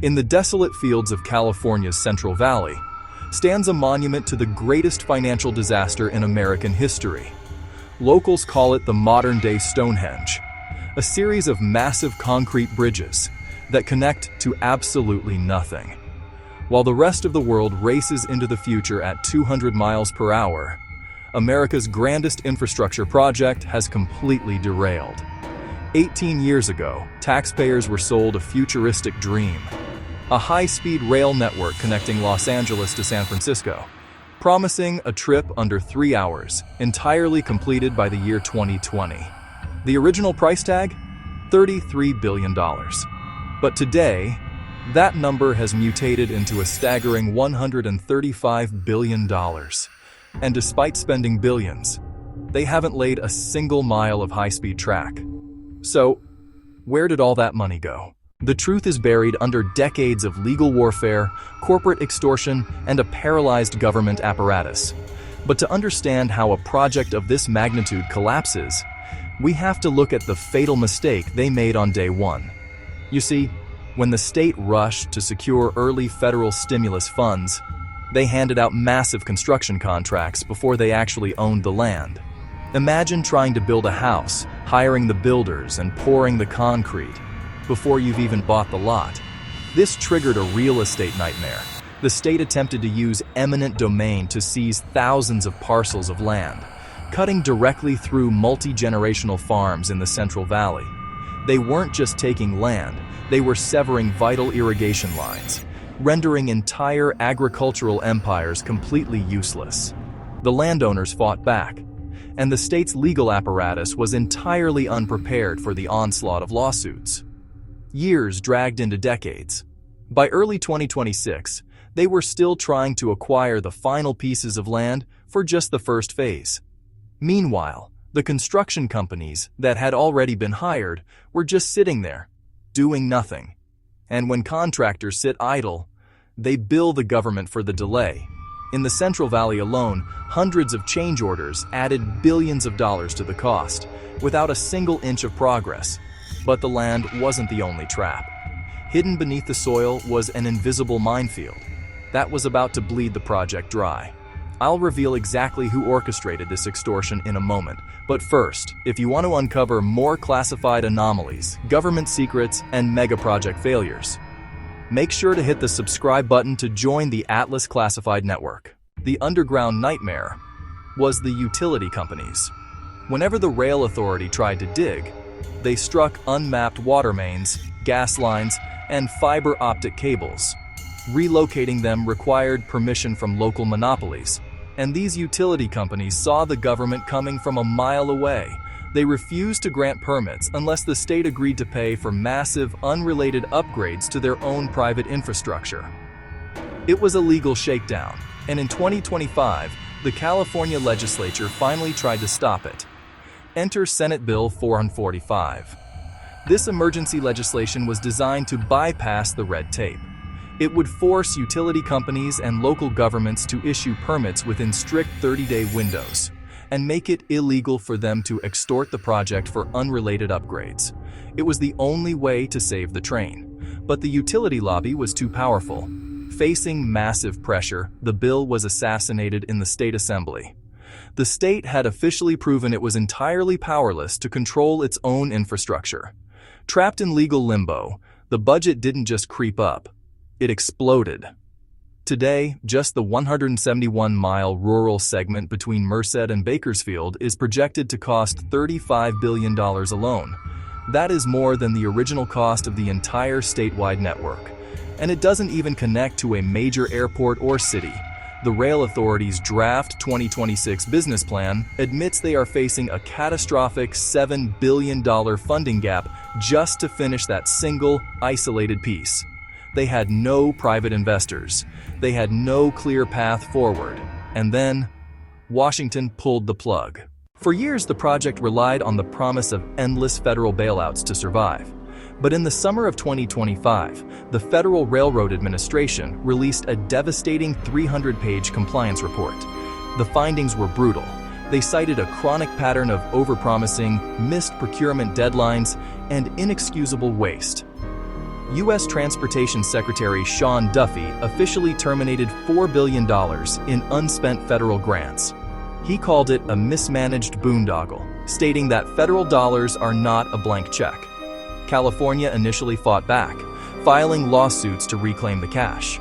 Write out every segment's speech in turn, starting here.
In the desolate fields of California's Central Valley stands a monument to the greatest financial disaster in American history. Locals call it the modern-day Stonehenge, a series of massive concrete bridges that connect to absolutely nothing. While the rest of the world races into the future at 200 miles per hour, America's grandest infrastructure project has completely derailed. 18 years ago, taxpayers were sold a futuristic dream, a high-speed rail network connecting Los Angeles to San Francisco, promising a trip under 3 hours, entirely completed by the year 2020. The original price tag? $33 billion. But today, that number has mutated into a staggering $135 billion. And despite spending billions, they haven't laid a single mile of high-speed track. So, where did all that money go? The truth is buried under decades of legal warfare, corporate extortion, and a paralyzed government apparatus. But to understand how a project of this magnitude collapses, we have to look at the fatal mistake they made on day one. You see, when the state rushed to secure early federal stimulus funds, they handed out massive construction contracts before they actually owned the land. Imagine trying to build a house, hiring the builders and pouring the concrete before you've even bought the lot. This triggered a real estate nightmare. The state attempted to use eminent domain to seize thousands of parcels of land, cutting directly through multi-generational farms in the Central Valley. They weren't just taking land, they were severing vital irrigation lines, rendering entire agricultural empires completely useless. The landowners fought back, and the state's legal apparatus was entirely unprepared for the onslaught of lawsuits. Years dragged into decades. By early 2026, they were still trying to acquire the final pieces of land for just the first phase. Meanwhile, the construction companies that had already been hired were just sitting there, doing nothing. And when contractors sit idle, they bill the government for the delay. In the Central Valley alone, hundreds of change orders added billions of dollars to the cost, without a single inch of progress. But the land wasn't the only trap. Hidden beneath the soil was an invisible minefield that was about to bleed the project dry. I'll reveal exactly who orchestrated this extortion in a moment, but first, if you want to uncover more classified anomalies, government secrets, and megaproject failures, make sure to hit the subscribe button to join the Atlas Classified Network. The underground nightmare was the utility companies. Whenever the rail authority tried to dig, they struck unmapped water mains, gas lines, and fiber optic cables. Relocating them required permission from local monopolies, and these utility companies saw the government coming from a mile away. They refused to grant permits unless the state agreed to pay for massive, unrelated upgrades to their own private infrastructure. It was a legal shakedown, and in 2025, the California legislature finally tried to stop it. Enter Senate Bill 445. This emergency legislation was designed to bypass the red tape. It would force utility companies and local governments to issue permits within strict 30-day windows, and make it illegal for them to extort the project for unrelated upgrades. It was the only way to save the train. But the utility lobby was too powerful. Facing massive pressure, the bill was assassinated in the state assembly. The state had officially proven it was entirely powerless to control its own infrastructure. Trapped in legal limbo, the budget didn't just creep up, it exploded. Today, just the 171-mile rural segment between Merced and Bakersfield is projected to cost $35 billion alone. That is more than the original cost of the entire statewide network. And it doesn't even connect to a major airport or city. The Rail Authority's draft 2026 business plan admits they are facing a catastrophic $7 billion funding gap just to finish that single, isolated piece. They had no private investors. They had no clear path forward. And then, Washington pulled the plug. For years, the project relied on the promise of endless federal bailouts to survive. But in the summer of 2025, the Federal Railroad Administration released a devastating 300-page compliance report. The findings were brutal. They cited a chronic pattern of overpromising, missed procurement deadlines, and inexcusable waste. U.S. Transportation Secretary Sean Duffy officially terminated $4 billion in unspent federal grants. He called it a mismanaged boondoggle, stating that federal dollars are not a blank check. California initially fought back, filing lawsuits to reclaim the cash.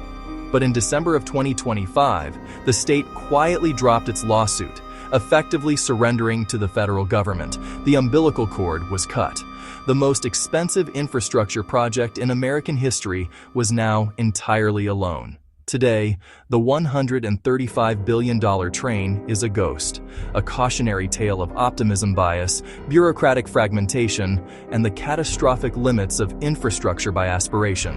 But in December of 2025, the state quietly dropped its lawsuit, effectively surrendering to the federal government. The umbilical cord was cut. The most expensive infrastructure project in American history was now entirely alone. Today, the $135 billion train is a ghost, a cautionary tale of optimism bias, bureaucratic fragmentation, and the catastrophic limits of infrastructure by aspiration.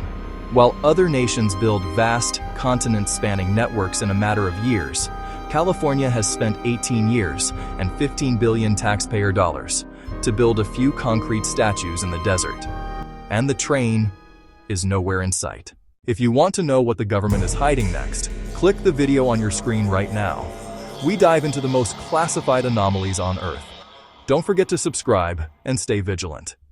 While other nations build vast, continent-spanning networks in a matter of years, California has spent 18 years and $15 billion taxpayer dollars to build a few concrete statues in the desert. And the train is nowhere in sight. If you want to know what the government is hiding next, click the video on your screen right now. We dive into the most classified anomalies on Earth. Don't forget to subscribe and stay vigilant.